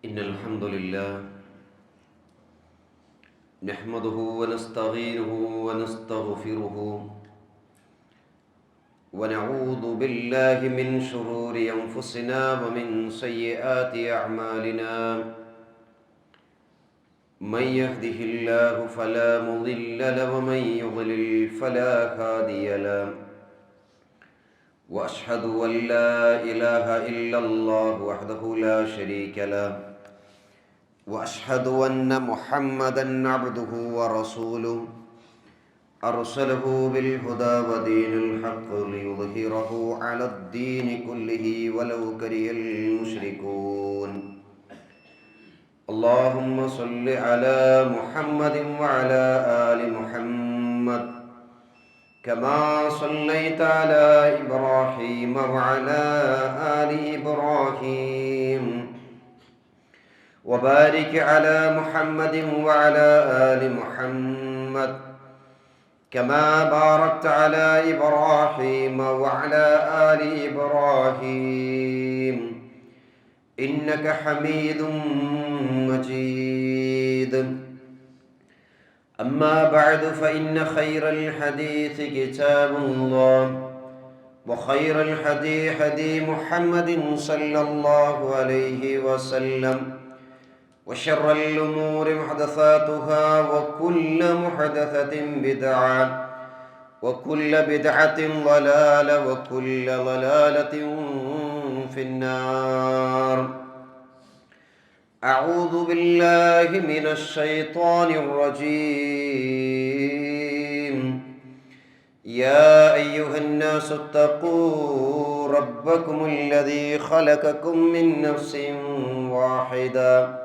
إن الحمد لله نحمده ونستعينه ونستغفره ونعوذ بالله من شرور أنفسنا ومن سيئات أعمالنا من يهده الله فلا مضل له ومن يضلل فلا هادي له وأشهد أن لا إله إلا الله وحده لا شريك له وأشهد أن محمدًا عبده ورسوله أرسله بالهدى ودين الحق ليظهره على الدين كله ولو كره المشركون اللهم صل على محمد وعلى آل محمد كما صليت على إبراهيم وعلى آل إبراهيم وبارك على محمد وعلى آل محمد كما باركت على إبراهيم وعلى آل إبراهيم إنك حميد مجيد أما بعد فإن خير الحديث كتاب الله وخير الهدي هدي محمد صلى الله عليه وسلم وشر الأمور محدثاتها وكل محدثة بدعة وكل بدعة ضلالة وكل ضلالة في النار أعوذ بالله من الشيطان الرجيم يا أيها الناس اتقوا ربكم الذي خلقكم من نفس واحدة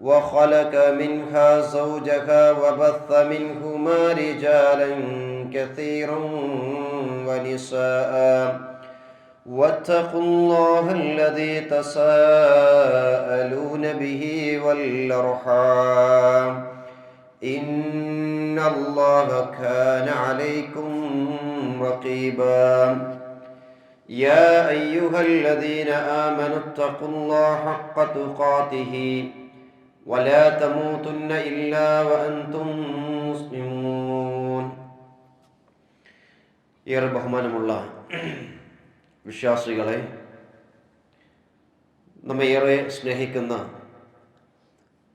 وخلق منها زوجها وبث منهما رجالا كثيرا ونساء واتقوا الله الذي تساءلون به والأرحام إن الله كان عليكم رقيبا يا أيها الذين آمنوا اتقوا الله حق تقاته ولا تموتن إلا وأنتم مسلمون ഏറെ ബഹുമാനമുള്ള വിശ്വാസികളെ, നമ്മെ ഏറെ സ്നേഹിക്കുന്ന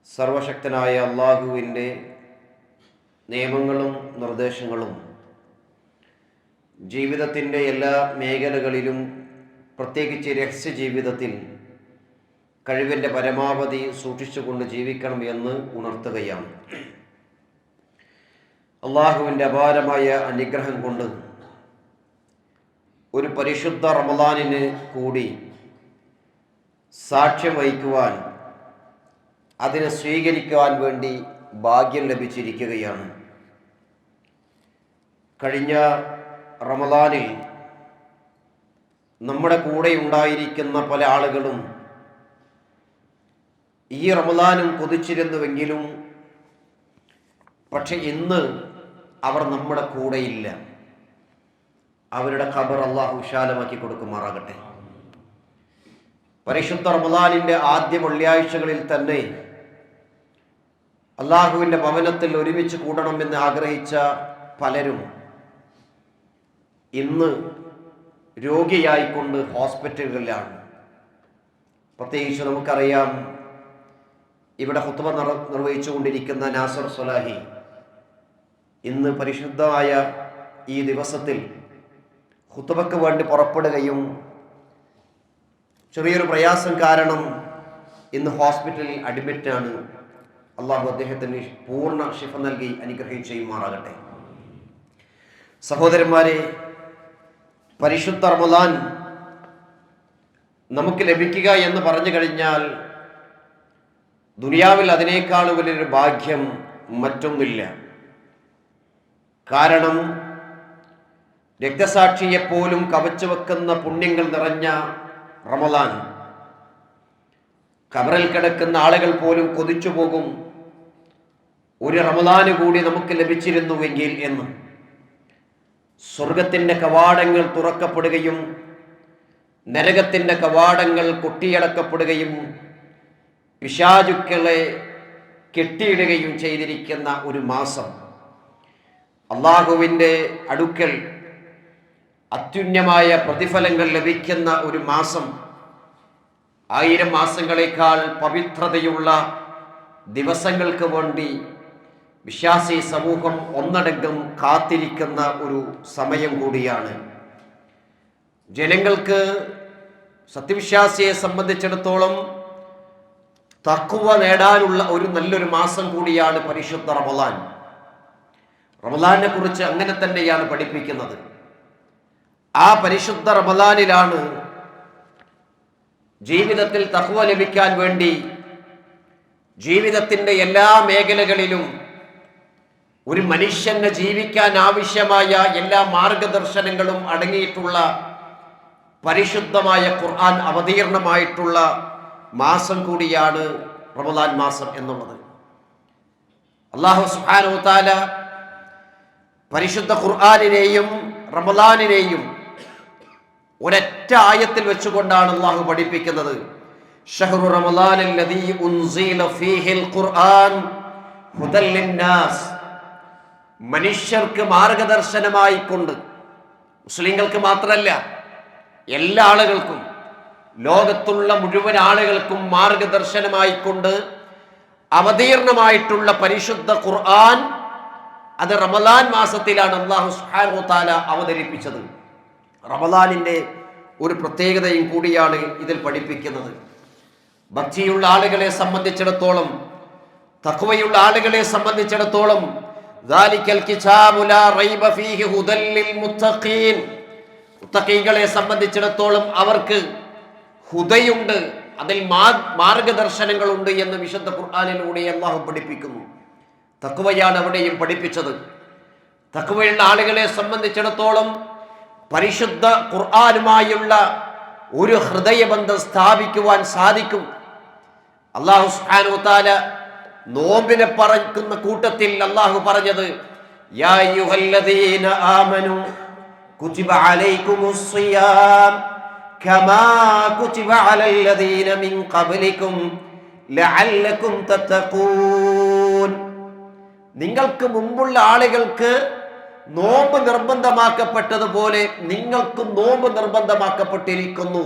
സർവശക്തനായ അള്ളാഹുവിൻ്റെ നിയമങ്ങളും നിർദ്ദേശങ്ങളും ജീവിതത്തിൻ്റെ എല്ലാ മേഖലകളിലും, പ്രത്യേകിച്ച് രഹസ്യ ജീവിതത്തിൽ കഴിവിൻ്റെ പരമാവധി സൂക്ഷിച്ചുകൊണ്ട് ജീവിക്കണം എന്ന് ഉണർത്തുകയാണ്. അള്ളാഹുവിൻ്റെ അപാരമായ അനുഗ്രഹം കൊണ്ട് ഒരു പരിശുദ്ധ റമദാനിന് കൂടി സാക്ഷ്യം വഹിക്കുവാൻ, അതിനെ സ്വീകരിക്കുവാൻ വേണ്ടി ഭാഗ്യം ലഭിച്ചിരിക്കുകയാണ്. കഴിഞ്ഞ റമദാനിൽ നമ്മുടെ കൂടെ ഉണ്ടായിരിക്കുന്ന പല ആളുകളും ഈ റമദാനും കൊതിച്ചിരുന്നുവെങ്കിലും പക്ഷെ ഇന്ന് അവർ നമ്മുടെ കൂടെയില്ല. അവരുടെ ഖബർ അല്ലാഹു വിശാലമാക്കി കൊടുക്കുമാറാകട്ടെ. പരിശുദ്ധ റമദാനിൻ്റെ ആദ്യ വെള്ളിയാഴ്ചകളിൽ തന്നെ അള്ളാഹുവിൻ്റെ ഭവനത്തിൽ ഒരുമിച്ച് കൂടണമെന്ന് ആഗ്രഹിച്ച പലരും ഇന്ന് രോഗിയായിക്കൊണ്ട് ഹോസ്പിറ്റലുകളിലാണ്. പ്രത്യേകിച്ച് നമുക്കറിയാം, ഇവിടെ ഖുത്ബ നിർവഹിച്ചുകൊണ്ടിരിക്കുന്ന നാസർ സ്വലാഹി ഇന്ന് പരിശുദ്ധമായ ഈ ദിവസത്തിൽ ഖുത്ബയ്ക്ക് വേണ്ടി പുറപ്പെടുകയും ചെറിയൊരു പ്രയാസം കാരണം ഇന്ന് ഹോസ്പിറ്റലിൽ അഡ്മിറ്റാണ്. അള്ളാഹു അദ്ദേഹത്തിന് പൂർണ്ണ ശിഫ നൽകി അനുഗ്രഹിച്ച് ചെയ്യുമാറാകട്ടെ. സഹോദരന്മാരെ, പരിശുദ്ധ റമദാൻ നമുക്ക് ലഭിക്കുക എന്ന് പറഞ്ഞു കഴിഞ്ഞാൽ ദുനിയാവിൽ അതിനേക്കാൾ വലിയൊരു ഭാഗ്യം മറ്റൊന്നില്ല. കാരണം രക്തസാക്ഷിയെപ്പോലും കവച്ചു വെക്കുന്ന പുണ്യങ്ങൾ നിറഞ്ഞ റമദാൻ, ഖബറിൽ കിടക്കുന്ന ആളുകൾ പോലും കൊതിച്ചു പോകും ഒരു റമദാന് കൂടി നമുക്ക് ലഭിച്ചിരുന്നുവെങ്കിൽ എന്ന്. സ്വർഗത്തിൻ്റെ കവാടങ്ങൾ തുറക്കപ്പെടുകയും നരകത്തിൻ്റെ കവാടങ്ങൾ കൊട്ടിയടക്കപ്പെടുകയും പിശാചുക്കളെ കെട്ടിയിടുകയും ചെയ്തിരിക്കുന്ന ഒരു മാസം, അള്ളാഹുവിൻ്റെ അടുക്കൽ അത്യുന്നതമായ പ്രതിഫലങ്ങൾ ലഭിക്കുന്ന ഒരു മാസം, 1000 മാസങ്ങളെക്കാൾ പവിത്രതയുള്ള ദിവസങ്ങൾക്ക് വേണ്ടി വിശ്വാസി സമൂഹം ഒന്നടങ്കം കാത്തിരിക്കുന്ന ഒരു സമയം കൂടിയാണ്. ജനങ്ങൾക്ക്, സത്യവിശ്വാസിയെ സംബന്ധിച്ചിടത്തോളം തഖ്വ നേടാനുള്ള ഒരു നല്ലൊരു മാസം കൂടിയാണ് പരിശുദ്ധ റമളാൻ. റമളാനെ കുറിച്ച് അങ്ങനെ തന്നെയാണ് പഠിപ്പിക്കുന്നത്. ആ പരിശുദ്ധ റമളാനിലാണ് ജീവിതത്തിൽ തഖ്വ ലഭിക്കാൻ വേണ്ടി ജീവിതത്തിൻ്റെ എല്ലാ മേഖലകളിലും ഒരു മനുഷ്യന് ജീവിക്കാൻ ആവശ്യമായ എല്ലാ മാർഗദർശനങ്ങളും അടങ്ങിയിട്ടുള്ള പരിശുദ്ധമായ ഖുർആൻ അവതീർണമായിട്ടുള്ള മാസം കൂടിയാണ് റമളാൻ മാസം എന്നുള്ളത്. അല്ലാഹു സുബ്ഹാനഹു വ തആല പരിശുദ്ധ ഖുർആനിനെയും റമളാനിനെയും ഒരൊറ്റ ആയത്തിൽ വെച്ചുകൊണ്ടാണ് അല്ലാഹു പഠിപ്പിക്കുന്നത്. ഷഹ്റു റമളാനല്ലദീ ഉൻസില ഫീഹിൽ ഖുർആൻ ഹുദൽ ലിന്നാസ്. മനുഷ്യർക്ക് മാർഗദർശനമായി കൊണ്ട്, മുസ്ലിങ്ങൾക്ക് മാത്രമല്ല എല്ലാ ആളുകൾക്കും, ലോകത്തുള്ള മുഴുവൻ ആളുകൾക്കും മാർഗദർശനമായി കൊണ്ട് അവതീർണമായിട്ടുള്ള പരിശുദ്ധ ഖുർആൻ അത് റമളാൻ മാസത്തിലാണ് അല്ലാഹു സുബ്ഹാനഹു വ തആല അവതരിപ്പിച്ചത്. റമളാനിൻ്റെ ഒരു പ്രത്യേകതയും കൂടിയാണ് ഇതിൽ പഠിപ്പിക്കുന്നത്. ഭക്തിയുള്ള ആളുകളെ സംബന്ധിച്ചിടത്തോളം, തഖ്വയുള്ള ആളുകളെ സംബന്ധിച്ചിടത്തോളം ദാലിക്കൽ കിതാബു ലാ റൈബ ഫീഹി ഹുദൽ ലിൽ മുത്തഖീൻ. മുത്തഖീകളെ സംബന്ധിച്ചിടത്തോളം അവർക്ക് ഹുദയുണ്ട്, അതിൽ മാർഗദർശനങ്ങളുണ്ട് എന്ന് വിശുദ്ധ ഖുർആനിലൂടെ അല്ലാഹു പഠിപ്പിക്കുന്നു. തഖ്വയാണ് അവിടെയും പഠിപ്പിച്ചത്. തഖ്വയുള്ള ആളുകളെ സംബന്ധിച്ചിടത്തോളം പരിശുദ്ധ ഖുർആനുമായുള്ള ഒരു ഹൃദയബന്ധം സ്ഥാപിക്കുവാൻ സാധിക്കും. അല്ലാഹു സുബ്ഹാനഹു വ തആല നോമ്പിനെ പറയുന്ന കൂട്ടത്തിൽ അല്ലാഹു പറഞ്ഞത്, യാ അയ്യുഹല്ലദീന ആമനു കുതിബ അലൈക്കുമുസ് സിയാം കമാ കുതിബ അലല്ലദീന മിൻ ഖബ്ലികും ലഅല്ലകും തത്തഖൂൻ. നിങ്ങൾക്ക് മുമ്പുള്ള ആളുകൾക്ക് നോമ്പ് നിർബന്ധമാക്കപ്പെട്ടതുപോലെ നിങ്ങൾക്കും നോമ്പ് നിർബന്ധമാക്കപ്പെട്ടിരിക്കുന്നു.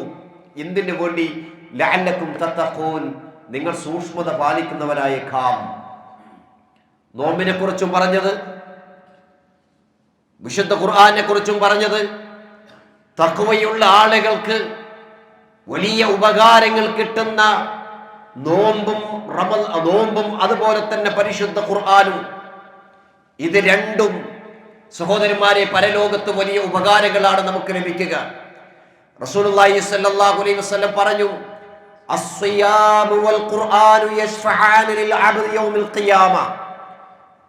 എന്തിനു വേണ്ടി? ലഅല്ലകും തത്തഖൂൻ, നിങ്ങൾ സൂക്ഷ്മത പാലിക്കുന്നവരായേക്കാം. നോമ്പിനെ കുറിച്ചും പറഞ്ഞത്, വിശുദ്ധ ഖുർആനെ കുറിച്ചും പറഞ്ഞത്, തഖ്വയുള്ള ആളുകൾക്ക് വലിയ ഉപകാരങ്ങൾ കിട്ടുന്ന നോമ്പും അതുപോലെ തന്നെ പരിശുദ്ധ ഖുർആനും. ഇത് രണ്ടും സഹോദരന്മാരെ പരലോകത്ത് വലിയ ഉപകാരങ്ങളാണ് നമുക്ക് ലഭിക്കുക. റസൂലുള്ളാഹി സ്വല്ലല്ലാഹു അലൈഹി വസല്ലം പറഞ്ഞു, അസ്സിയാമു വൽ ഖുർആനു യശ്ഫഅാന ലിൽ അബ്ദി യൗമിൽ ഖിയാമ.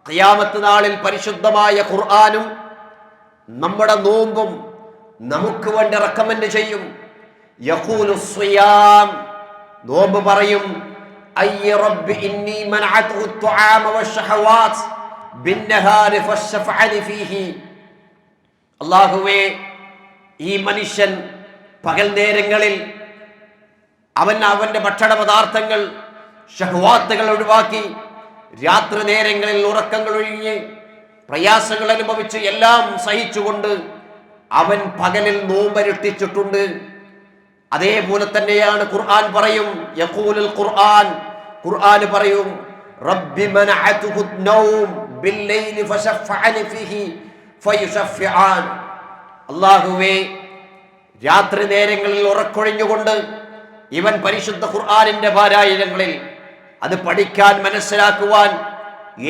ഖിയാമത്ത് നാളിൽ പരിശുദ്ധമായ ഖുർആനും നമ്മുടെ നോമ്പും നമുക്ക് വേണ്ടി റെക്കമെൻഡ് ചെയ്യും. യഖൂലു സിയാം, നോമ്പ് പറയും, അയ്യ റബ്ബി ഇന്നി മനഅതു അത്'ആമ വശഹവാത് ബിന്നഹാരി ഫശഫഅനി ഫീഹി. അല്ലാഹുവേ, ഈ മനുഷ്യൻ പകൽ നേരങ്ങളിൽ അവന്റെ ഭക്ഷണ പദാർത്ഥങ്ങൾ ഷഹ്വാത്തുകൾ ഒഴിവാക്കി രാത്രി നേരങ്ങളിൽ ഉറക്കങ്ങൾ ഒഴിഞ്ഞ് പ്രയാസങ്ങൾ അനുഭവിച്ച് എല്ലാം സഹിച്ചുകൊണ്ട് അവൻ പകലിൽ നോമ്പനുഷ്ഠിച്ചിട്ടുണ്ട്. അതേപോലെ തന്നെയാണ് ഖുർആൻ പറയും, യഖൂലുൽ ഖുർആൻ പറയും, റബ്ബി മനഅതുഹു നൗം ബില്ലൈലി ഫശഫഅനി ഫീഹി ഫയുശഫിആൻ. അല്ലാഹുവേ, രാത്രി നേരങ്ങളിൽ ഉറക്കൊഴിഞ്ഞുകൊണ്ട് ഇവൻ പരിശുദ്ധ ഖുർആനിന്റെ പാരായണങ്ങളിൽ അത് പഠിക്കാൻ മനസ്സിലാക്കുവാൻ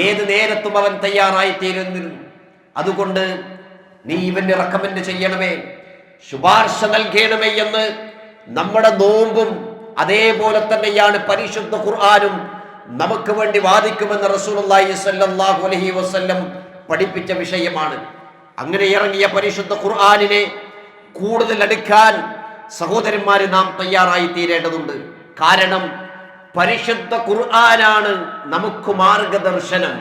ഏത് നേരത്തും അവൻ തയ്യാറായി തീരുന്നു. അതുകൊണ്ട് നീ ഇവന് റെക്കമെൻഡ് ചെയ്യണമേ, ശുപാർശ നൽകണമേ എന്ന് നമ്മുടെ നോമ്പും അതേപോലെ തന്നെയാണ് പരിശുദ്ധ ഖുർആനും നമുക്ക് വേണ്ടി വാദിക്കുമെന്ന് റസൂലുള്ളാഹി സ്വല്ലല്ലാഹു അലൈഹി വസല്ലം പഠിപ്പിച്ച വിഷയമാണ്. അങ്ങനെ ഇറങ്ങിയ പരിശുദ്ധ ഖുർആനിനെ കൂടുതൽ അടുക്കാൻ സഹോദരന്മാരെ നാം തയ്യാറായി തീരേണ്ടതുണ്ട്. കാരണം പരിശുദ്ധ ഖുർആനാണ് നമുക്ക് മാർഗദർശനം.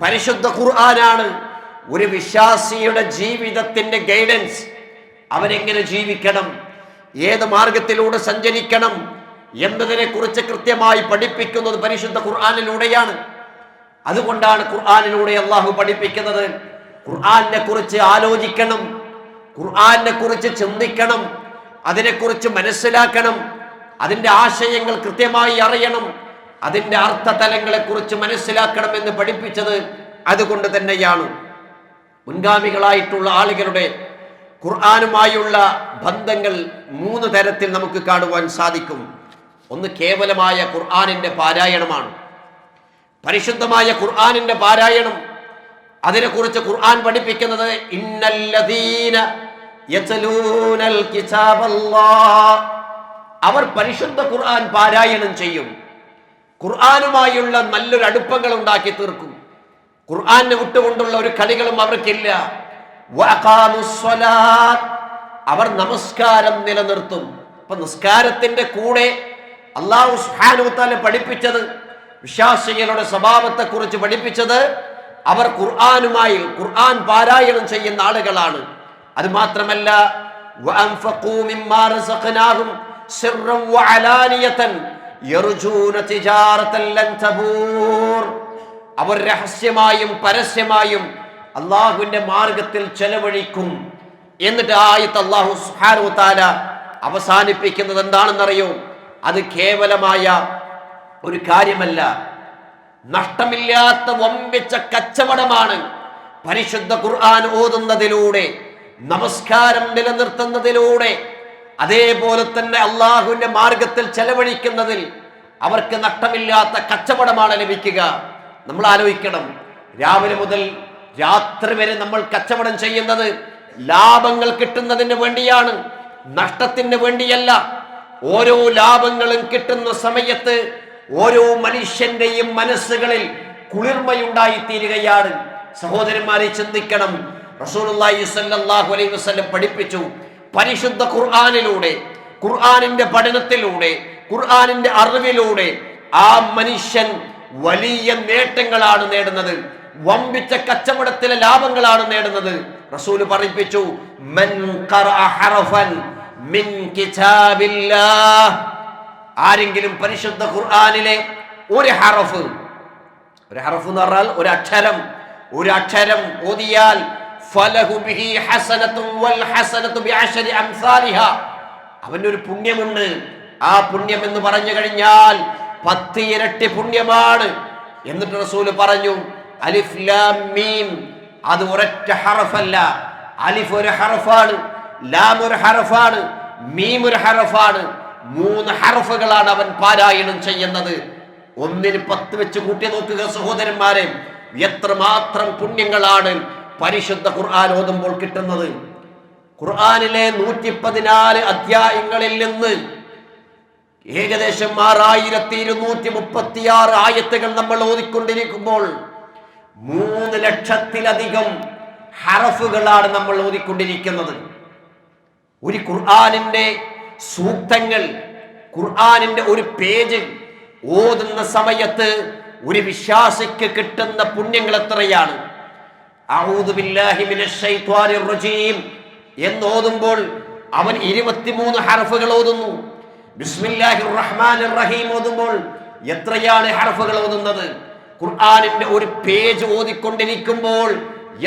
പരിശുദ്ധ ഖുർആനാണ് ഒരു വിശ്വാസിയുടെ ജീവിതത്തിന്റെ ഗൈഡൻസ്. അവനെങ്ങനെ ജീവിക്കണം, ഏത് മാർഗത്തിലൂടെ സഞ്ചരിക്കണം, എന്നതിനെ കുറിച്ച് കൃത്യമായി പഠിപ്പിക്കുന്നത് പരിശുദ്ധ ഖുർആനിലൂടെയാണ്. അതുകൊണ്ടാണ് ഖുർആനിലൂടെ അള്ളാഹു പഠിപ്പിക്കുന്നത്, ഖുർആനെ കുറിച്ച് ആലോചിക്കണം, ഖുർആനെ കുറിച്ച് ചിന്തിക്കണം, അതിനെക്കുറിച്ച് മനസ്സിലാക്കണം, അതിൻ്റെ ആശയങ്ങൾ കൃത്യമായി അറിയണം, അതിൻ്റെ അർത്ഥതലങ്ങളെ കുറിച്ച് മനസ്സിലാക്കണം എന്ന് പഠിപ്പിച്ചത് അതുകൊണ്ട് തന്നെയാണ്. മുൻഗാമികളായിട്ടുള്ള ആളുകളുടെ ഖുർആനുമായുള്ള ബന്ധങ്ങൾ 3 തരത്തിൽ നമുക്ക് കാണുവാൻ സാധിക്കും. ഒന്ന് കേവലമായ ഖുർആനിന്റെ പാരായണമാണ്. പരിശുദ്ധമായ ഖുർആനിന്റെ പാരായണം, അതിനെക്കുറിച്ച് ഖുർആൻ പഠിപ്പിക്കുന്നത് ഇന്നല്ലദീന യത്ലൂനൽ കിതാബല്ലാഹ്, അവർ പരിശുദ്ധ ഖുർആൻ പാരായണം ചെയ്യും, ഖുർആനുമായുള്ള നല്ലൊരു അടുപ്പങ്ങൾ ഉണ്ടാക്കി തീർക്കും, ഖുർആനെ വിട്ടുകൊണ്ടുള്ള ഒരു കളികളും അവർക്കില്ല. വഅഖാമുസ്സലാത്ത്, അവർ നമസ്കാരം നിലനിർത്തും. അപ്പൊ നിസ്കാരത്തിന്റെ കൂടെ അല്ലാഹു സുബ്ഹാനഹു വ തആല പഠിപ്പിച്ചത്, വിശ്വാസികളുടെ സ്വഭാവത്തെ കുറിച്ച് പഠിപ്പിച്ചത്, അവർ ഖുർആൻ പാരായണം ചെയ്യുന്ന ആളുകളാണ്. അത് മാത്രമല്ല വഅൻഫഖൂ മിമ്മാ റസഖനാഹും സിർറൻ വഅലാനിയതൻ യർജൂന തിജാറതൻ ലൻ തബൂർ, അവർ രഹസ്യമായും പരസ്യമായും അള്ളാഹുവിന്റെ മാർഗത്തിൽ ചെലവഴിക്കും. എന്നിട്ട് ആയത്ത് അല്ലാഹു സുബ്ഹാനഹു വ തആല അവസാനിപ്പിക്കുന്നത് എന്താണെന്നറിയോ? അത് കേവലമായ ഒരു കാര്യമല്ല, നഷ്ടമില്ലാത്ത വമ്പിച്ച കച്ചവടമാണ്. പരിശുദ്ധ ഖുർആൻ ഓതുന്നതിലൂടെ, നമസ്കാരം നിലനിർത്തുന്നതിലൂടെ, അതേപോലെ തന്നെ അള്ളാഹുവിന്റെ മാർഗത്തിൽ ചെലവഴിക്കുന്നതിൽ അവർക്ക് നഷ്ടമില്ലാത്ത കച്ചവടമാണ് ലഭിക്കുക. നമ്മൾ ആലോചിക്കണം, രാവിലെ മുതൽ രാത്രി വരെ നമ്മൾ കച്ചവടം ചെയ്യുന്നത് ലാഭങ്ങൾ കിട്ടുന്നതിന് വേണ്ടിയാണ്, നഷ്ടത്തിന് വേണ്ടിയല്ല. ഓരോ ലാഭങ്ങളും കിട്ടുന്ന സമയത്ത് ഓരോ മനുഷ്യന്റെയും മനസ്സുകളിൽ കുളിർമയുണ്ടായി തീരുകയാണ്. സഹോദരന്മാരെ ചിന്തിക്കണം. റസൂലുള്ളാഹി സ്വല്ലല്ലാഹു അലൈഹി വസല്ലം പഠിപ്പിച്ചു, പരിശുദ്ധ ഖുർആനിലൂടെ, ഖുർആനിന്റെ പഠനത്തിലൂടെ, ഖുർആനിന്റെ അറിവിലൂടെ ആ മനുഷ്യൻ വലിയ നേട്ടങ്ങളാണ് നേടുന്നത്, വമ്പിച്ച കച്ചവടത്തിലെ ലാഭങ്ങളാണ് നേടുന്നത്. റസൂൽ പഠിപ്പിച്ചു, മൻ ഖറഅ ഹറഫൻ മിൻ കിതാബില്ലാഹ്, ആരെങ്കിലും പരിശുദ്ധ ഖുർആനിലെ ഒരു ഹറഫ് എന്ന് പറഞ്ഞാൽ ഒരു അക്ഷരം ഓതിയാൽ ഫലഹു ബിഹി ഹസനത്തുൻ വൽ ഹസനതു ബിഅശരി അംസാലിഹാ, അവനൊരു പുണ്യമുണ്ട്. ആ പുണ്യം എന്ന് പറഞ്ഞു കഴിഞ്ഞാൽ 10 ഇരട്ടി പുണ്യമാണ്. എന്നിട്ട് റസൂൽ പറഞ്ഞു, അലിഫ് ലാം മീം, അത് ഒരൊറ്റ ഹറഫല്ല. അലിഫ് ഒരു ഹറഫാണ്, ലാം ഒരു ഹറഫാണ്, മീം ഒരു ഹറഫാണ്. 3 ഹറഫുകളാണ് അവൻ പാരായണം ചെയ്യുന്നത്. 1-ന് 10 വെച്ച് കൂട്ടി നോക്കുക സഹോദരന്മാരെ, എത്രമാത്രം പുണ്യങ്ങളാണ് പരിശുദ്ധ ഖുർആൻ ഓതുമ്പോൾ കിട്ടുന്നത്. ഖുർആനിലെ 114 അധ്യായങ്ങളിൽ നിന്ന് ഏകദേശം 6236 ആയത്തുകൾ നമ്മൾ ഓതിക്കൊണ്ടിരിക്കുമ്പോൾ 3 ലക്ഷത്തിലധികം ഹറഫുകളാണ് നമ്മൾ ഓതിക്കൊണ്ടിരിക്കുന്നത്. ഒരു ഖുർആനിന്റെ സൂക്തങ്ങൾ, ഖുർആനിന്റെ ഒരു പേജ് ഓതുന്ന സമയത്ത് ഒരു വിശ്വാസിക്ക് കിട്ടുന്ന പുണ്യങ്ങൾ എത്രയാണ്. അഊദു ബില്ലാഹി മിനശ് ശൈത്വാനിർ റജീം എന്നോതുമ്പോൾ അവൻ 23 ഹർഫുകൾ ഓതുന്നു. ബിസ്മില്ലാഹിർ റഹ്മാനിർ റഹീം ഓതുമ്പോൾ എത്രയാണ് ഹർഫുകൾ ഓതുന്നത്. ഖുർആനിന്റെ ഒരു പേജ് ഓതിക്കൊണ്ടിരിക്കുമ്പോൾ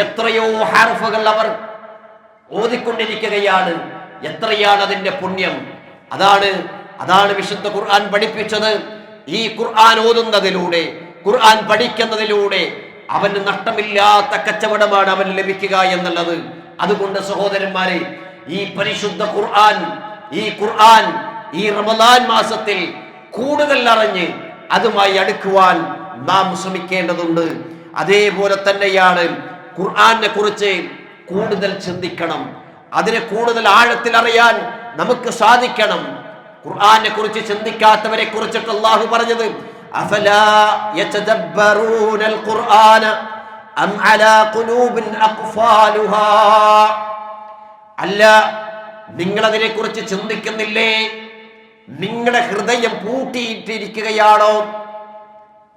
എത്രയോ ഹർഫുകൾ അവർ ഓതിക്കൊണ്ടിരിക്കുകയാണ്. എത്രയാണ് അതിന്റെ പുണ്യം. അതാണ് വിശുദ്ധ ഖുർആൻ പഠിപ്പിച്ചത്. ഈ ഖുർആൻ ഓതുന്നതിലൂടെ, ഖുർആൻ പഠിക്കുന്നതിലൂടെ അവന് നഷ്ടമില്ലാത്ത കച്ചവടമാണ് അവന് ലഭിക്കുക എന്നുള്ളത്. അതുകൊണ്ട് സഹോദരന്മാരെ, ഈ പരിശുദ്ധ ഖുർആൻ ഈ റമദാൻ മാസത്തിൽ കൂടുതൽ അറിഞ്ഞ് അതുമായി അടുക്കുവാൻ നാം ശ്രമിക്കേണ്ടതുണ്ട്. അതേപോലെ തന്നെയാണ് ഖുർആനെ കുറിച്ച് കൂടുതൽ ചിന്തിക്കണം. അതിനെ കൂടുതൽ ആഴത്തിൽ അറിയാൻ നമുക്ക് സാധിക്കണം. ഖുർആനെ കുറിച്ച് ചിന്തിക്കാത്തവരെ കുറിച്ചിട്ട് അല്ലാഹു പറഞ്ഞത്, അഫലാ യതദബ്ബറൂനൽ ഖുർആന അം അലാ ഖുലൂബിൻ അഖ്ഫാലുഹാ, അല്ല, നിങ്ങൾ അതിനെ കുറിച്ച് ചിന്തിക്കുന്നില്ലേ? നിങ്ങളുടെ ഹൃദയം പൂട്ടിയിട്ടിരിക്കുകയാണോ?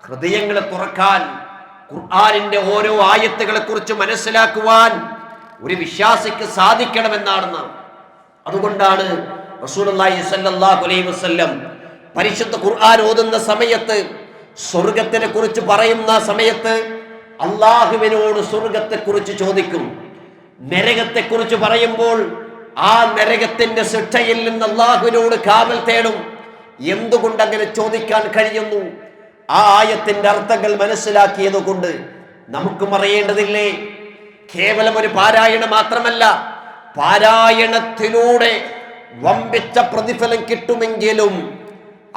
ഹൃദയങ്ങളെ തുറക്കാൻ, ഖുർആനിന്റെ ഓരോ ആയത്തുകളെ കുറിച്ച് മനസ്സിലാക്കുവാൻ ഒരു വിശ്വാസിക്ക് സാധിക്കണമെന്നാണ്. അതുകൊണ്ടാണ് റസൂലുള്ളാഹി സ്വല്ലല്ലാഹു അലൈഹി വസല്ലം പരിശുദ്ധ ഖുർആൻ ഓതുന്ന സമയത്ത്, സ്വർഗത്തിനെ കുറിച്ച് പറയുന്ന സമയത്ത് അള്ളാഹുവിനോട് സ്വർഗത്തെ കുറിച്ച് ചോദിക്കും. നരകത്തെ കുറിച്ച് പറയുമ്പോൾ ആ നരകത്തിന്റെ ശിക്ഷയിൽ നിന്ന് അള്ളാഹുവിനോട് കാവൽ തേടും. എന്തുകൊണ്ട് അങ്ങനെ ചോദിക്കാൻ കഴിയുന്നു? ആ ആയത്തിന്റെ അർത്ഥങ്ങൾ മനസ്സിലാക്കിയത് കൊണ്ട് നമുക്കും അറിയേണ്ടതില്ലേ? കേവലം ഒരു പാരായണം മാത്രമല്ല, പാരായണത്തിലൂടെ വമ്പിച്ച പ്രതിഫലം കിട്ടുമെങ്കിലും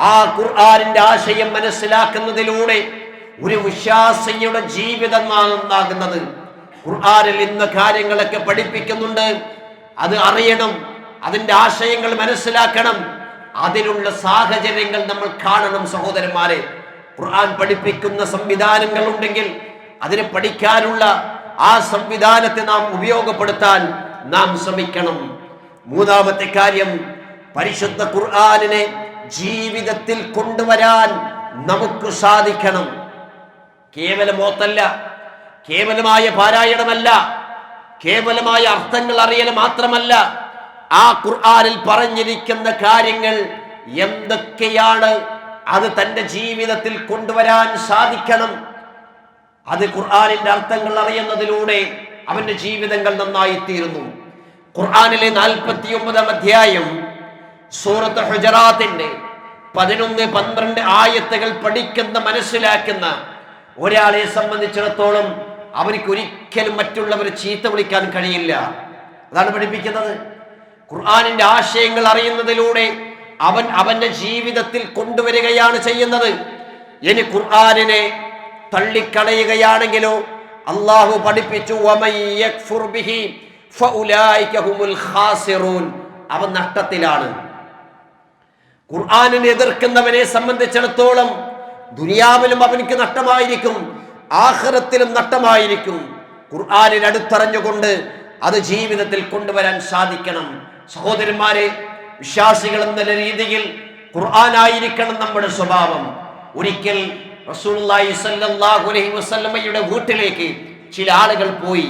ആ ഖുർആനിന്റെ ആശയം മനസ്സിലാക്കുന്നതിലൂടെ ഒരു വിശ്വാസിയുടെ ജീവിതമാണ് ഉണ്ടാകുന്നത്. ഖുർആനിൽ ഇന്ന കാര്യങ്ങളൊക്കെ പഠിപ്പിക്കുന്നുണ്ട്, അത് അറിയണം, അതിന്റെ ആശയങ്ങൾ മനസ്സിലാക്കണം. അതിനുള്ള സാഹചര്യങ്ങൾ നമ്മൾ കാണണം. സഹോദരന്മാരെ, ഖുർആൻ പഠിപ്പിക്കുന്ന സംവിധാനങ്ങൾ ഉണ്ടെങ്കിൽ അതിനെ പഠിക്കാനുള്ള ആ സംവിധാനത്തെ നാം ഉപയോഗപ്പെടുത്താൻ നാം ശ്രമിക്കണം. മൂന്നാമത്തെ കാര്യം, പരിശുദ്ധ ഖുർആനിനെ ജീവിതത്തിൽ കൊണ്ടുവരാൻ നമുക്ക് സാധിക്കണം. കേവലം ഓത്തല്ല, കേവലമായ പാരായണമല്ല, കേവലമായ അർത്ഥങ്ങൾ അറിയൽ മാത്രമല്ല, ആ ഖുർആനിൽ പറഞ്ഞിരിക്കുന്ന കാര്യങ്ങൾ എന്തൊക്കെയാണ് അത് തന്റെ ജീവിതത്തിൽ കൊണ്ടുവരാൻ സാധിക്കണം. അത് ഖുർആനിന്റെ അർത്ഥങ്ങൾ അറിയുന്നതിലൂടെ അവന്റെ ജീവിതങ്ങൾ നന്നായി തീരുന്നു. ഖുർആനിലെ 49-ാം അധ്യായം സൂറത്ത് ഹുജറാത്തിന്റെ 11-12 ആയത്തുകൾ പഠിക്കുന്ന മനസ്സിലാക്കുന്ന ഒരാളെ സംബന്ധിച്ചിടത്തോളം അവർക്ക് ഒരിക്കലും മറ്റുള്ളവരെ ചീത്ത വിളിക്കാൻ കഴിയില്ല. അതാണ് പഠിപ്പിക്കുന്നത്. ഖുർആനിന്റെ ആശയങ്ങൾ അറിയുന്നതിലൂടെ അവന്റെ ജീവിതത്തിൽ കൊണ്ടുവരികയാണ് ചെയ്യുന്നത്. ഇനി ഖുർആനിനെ തള്ളിക്കളയുകയാണെങ്കിലോ അള്ളാഹു പഠിപ്പിച്ചു, അവൻ നഷ്ടത്തിലാണ്. ഖുർആനിനെ എതിർക്കുന്നവനെ സംബന്ധിച്ചിടത്തോളം ദുനിയാവിലും അവനിക്ക് നഷ്ടമായിരിക്കും, ആഖിറത്തിലും നഷ്ടമായിരിക്കും. ഖുർആനിൽ അടുത്തറിഞ്ഞുകൊണ്ട് അത് ജീവിതത്തിൽ കൊണ്ടുവരാൻ സാധിക്കണം. സഹോദരന്മാരെ, വിശ്വാസികൾ എന്ന രീതിയിൽ ഖുർആനായിരിക്കണം നമ്മുടെ സ്വഭാവം. ഒരിക്കൽ റസൂലുള്ളാഹി സ്വല്ലല്ലാഹു അലൈഹി വസല്ലമയുടെ വീട്ടിലേക്ക് ചില ആളുകൾ പോയി.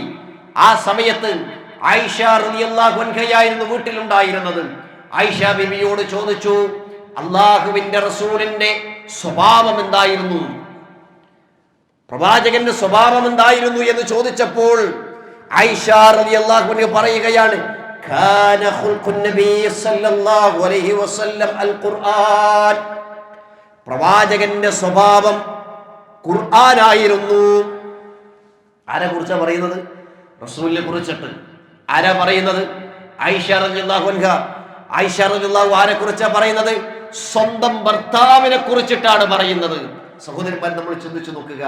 ആ സമയത്ത് ആയിഷ റളിയല്ലാഹു അൻഹയായിരുന്നു വീട്ടിലുണ്ടായിരുന്നത്. ആയിഷ ബിബിയോട് ചോദിച്ചു, അള്ളാഹുവിന്റെ റസൂലിന്റെ സ്വഭാവം എന്തായിരുന്നു, പ്രവാചകന്റെ സ്വഭാവം എന്തായിരുന്നു എന്ന് ചോദിച്ചപ്പോൾ ആയിഷ റളിയല്ലാഹു അൻഹ പറയുകയാണ്, കാന ഖുൽഖുൻ നബി സല്ലല്ലാഹു അലൈഹി വസല്ലം അൽ ഖുർആൻ, പ്രവാചകന്റെ സ്വഭാവം ഖുർആനായിരുന്നു. ആരെ കുറിച്ചാ പറയുന്നത്? റസൂലിനെ കുറിച്ചിട്ട്. ആരാ പറയുന്നത്? ആയിഷ റളിയല്ലാഹു അൻഹ. ആയിഷ റളിയല്ലാഹു ആരെ കുറിച്ചാ പറയുന്നത്? സ്വന്തം ഭർത്താവിനെ കുറിച്ചിട്ടാണ് പറയുന്നത്. സഹോദരന്മാർ, നമ്മൾ ചിന്തിച്ചു നോക്കുക,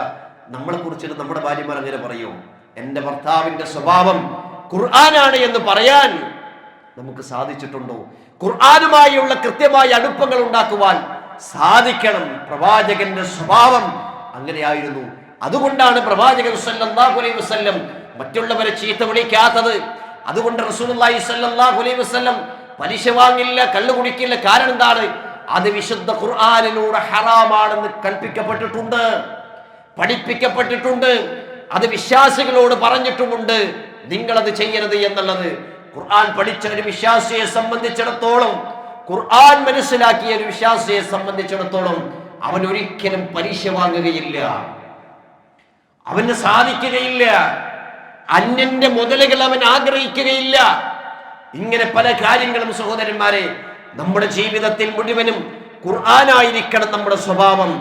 നമ്മളെ കുറിച്ചിട്ട് നമ്മുടെ ഭാര്യമാർ അങ്ങനെ പറയോ? എന്റെ ഭർത്താവിന്റെ സ്വഭാവം ഖുർആനാണ് എന്ന് പറയാൻ നമുക്ക് സാധിച്ചിട്ടുണ്ടോ? ഖുർആനുമായുള്ള കൃത്യമായ അടുപ്പങ്ങൾ ഉണ്ടാക്കുവാൻ സാധിക്കണം. പ്രവാചകന്റെ സ്വഭാവം അങ്ങനെയായിരുന്നു. അതുകൊണ്ടാണ് പ്രവാചകൻ സല്ലല്ലാഹു അലൈഹി വസല്ലം മറ്റുള്ളവരെ ചീത്ത വിളിക്കാത്തത്. അതുകൊണ്ട് റസൂലുള്ളാഹി സല്ലല്ലാഹു അലൈഹി വസല്ലം പലിശ വാങ്ങില്ല, കള്ളു കുടിക്കില്ല. കാരണം എന്താണ്? അത് വിശുദ്ധ ഖുർആനിലൂടെ ഹറാമാണെന്ന് കൽപ്പിക്കപ്പെട്ടിട്ടുണ്ട്, പഠിപ്പിക്കപ്പെട്ടിട്ടുണ്ട്. അത് വിശ്വാസികളോട് പറഞ്ഞിട്ടുമുണ്ട്, നിങ്ങളത് ചെയ്യരുത് എന്നുള്ളത്. ഖുർആൻ പഠിച്ച ഒരു വിശ്വാസിയെ സംബന്ധിച്ചിടത്തോളം, ഖുർആൻ മനസ്സിലാക്കിയ ഒരു വിശ്വാസിയെ സംബന്ധിച്ചിടത്തോളം അവൻ ഒരിക്കലും പലിശ വാങ്ങുകയില്ല, അവന് സാധിക്കുകയില്ല. അന്യന്റെ മുതലുകൾ അവൻ ആഗ്രഹിക്കുകയില്ല. ഇങ്ങനെ പല കാര്യങ്ങളും സഹോദരന്മാരെ, നമ്മുടെ ജീവിതത്തിൽ മുഴുവനും ഖുർആനായിരിക്കണം നമ്മുടെ സ്വഭാവം.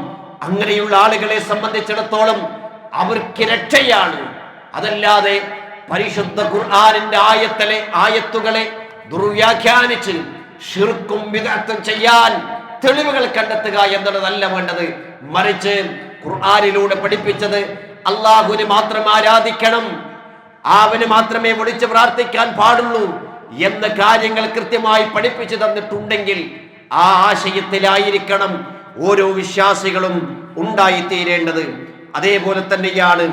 അങ്ങനെയുള്ള ആളുകളെ സംബന്ധിച്ചിടത്തോളം അവർക്ക് രക്ഷയാണ്. അതല്ലാതെ പരിശുദ്ധ ഖുർആനിന്റെ ആയത്തുകളെ ദുർവ്യാഖ്യാനിച്ച് ശിർക്കും ബിദ്അത്തും ചെയ്യാൻ തെളിവുകൾ കണ്ടെത്തുക എന്നുള്ളതല്ല വേണ്ടത്. മറിച്ച് ഖുർആനിലൂടെ പഠിപ്പിച്ചത് അള്ളാഹുവിനെ മാത്രം ആരാധിക്കണം, അവന് മാത്രമേ വിളിച്ച് പ്രാർത്ഥിക്കാൻ പാടുള്ളൂ എന്ന കാര്യങ്ങൾ കൃത്യമായി പഠിപ്പിച്ചു തന്നിട്ടുണ്ടെങ്കിൽ ആ ആശയത്തിലായിരിക്കണം ഓരോ വിശ്വാസികളും ഉണ്ടായിത്തീരേണ്ടത്. അതേപോലെ തന്നെയാണ്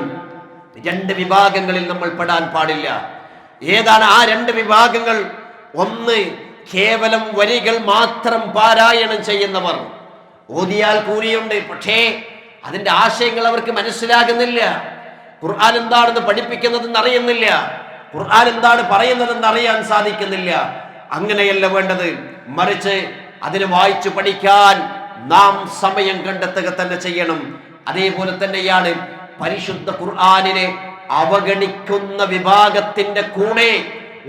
രണ്ട് വിഭാഗങ്ങളിൽ നമ്മൾ പെടാൻ പാടില്ല. ഏതാണ് ആ രണ്ട് വിഭാഗങ്ങൾ? ഒന്ന്, കേവലം വരികൾ മാത്രം പാരായണം ചെയ്യുന്നവർ. ഓതിയാൽ കൂലിയുണ്ട്, പക്ഷേ അതിന്റെ ആശയങ്ങൾ അവർക്ക് മനസ്സിലാകുന്നില്ല. ഖുർആൻ എന്താണെന്ന് പഠിപ്പിക്കുന്നതെന്ന് അറിയുന്നില്ല, ഖുർആൻ എന്താണ് പറയുന്നതെന്ന് അറിയാൻ സാധിക്കുന്നില്ല. അങ്ങനെയല്ല വേണ്ടത്. മറിച്ച് അതിനെ വായിച്ചു പഠിക്കാൻ നാം സമയം കണ്ടെത്തുക തന്നെ ചെയ്യണം. അതേപോലെ തന്നെയാണ് പരിശുദ്ധ ഖുർആനിനെ അവഗണിക്കുന്ന വിഭാഗത്തിന്റെ കൂടെ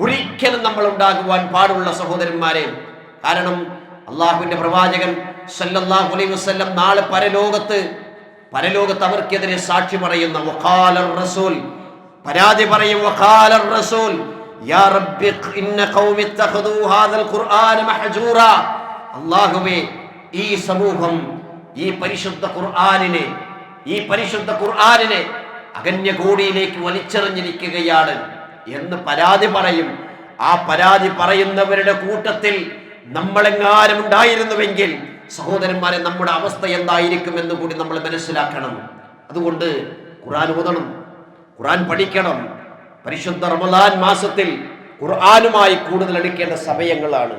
ഒരിക്കലും നമ്മൾ ഉണ്ടാകുവാൻ പാടുള്ള സഹോദരന്മാരെ. കാരണം അള്ളാഹുവിന്റെ പ്രവാചകൻ സല്ലല്ലാഹു അലൈഹി വസല്ലം നാളെ പരലോകത്ത് അവർക്കെതിരെ സാക്ഷി പറയുന്ന വഖാലർ റസൂൽ, പരാതി പറയും, വഖാലർ റസൂൽ യാ റബ്ബി ഇന്ന ഖൗമി ഇത്തഖദൂ ഹാദൽ ഖുർആന മഹ്ജൂറാ. അല്ലാഹുവേ, ഈ സമൂഹം ഈ പരിശുദ്ധ ഖുർആനിനെ അകന്യ കോടിയിലേക്ക് വലിച്ചെറിഞ്ഞിരിക്കുകയാണ് എന്ന് പരാതി പറയും. ആ പരാതി പറയുന്നവരുടെ കൂട്ടത്തിൽ നമ്മളെങ്ങാനും ഉണ്ടായിരുന്നുവെങ്കിൽ സഹോദരന്മാരെ, നമ്മുടെ അവസ്ഥ എന്തായിരിക്കും എന്ന് കൂടി നമ്മൾ മനസ്സിലാക്കണം. അതുകൊണ്ട് ഖുർആൻ ഓതണം, ഖുർആൻ പഠിക്കണം. പരിശുദ്ധ റമദാൻ മാസത്തിൽ ഖുർആനുമായി കൂടുതൽ അടുക്കേണ്ട സമയങ്ങളാണ്.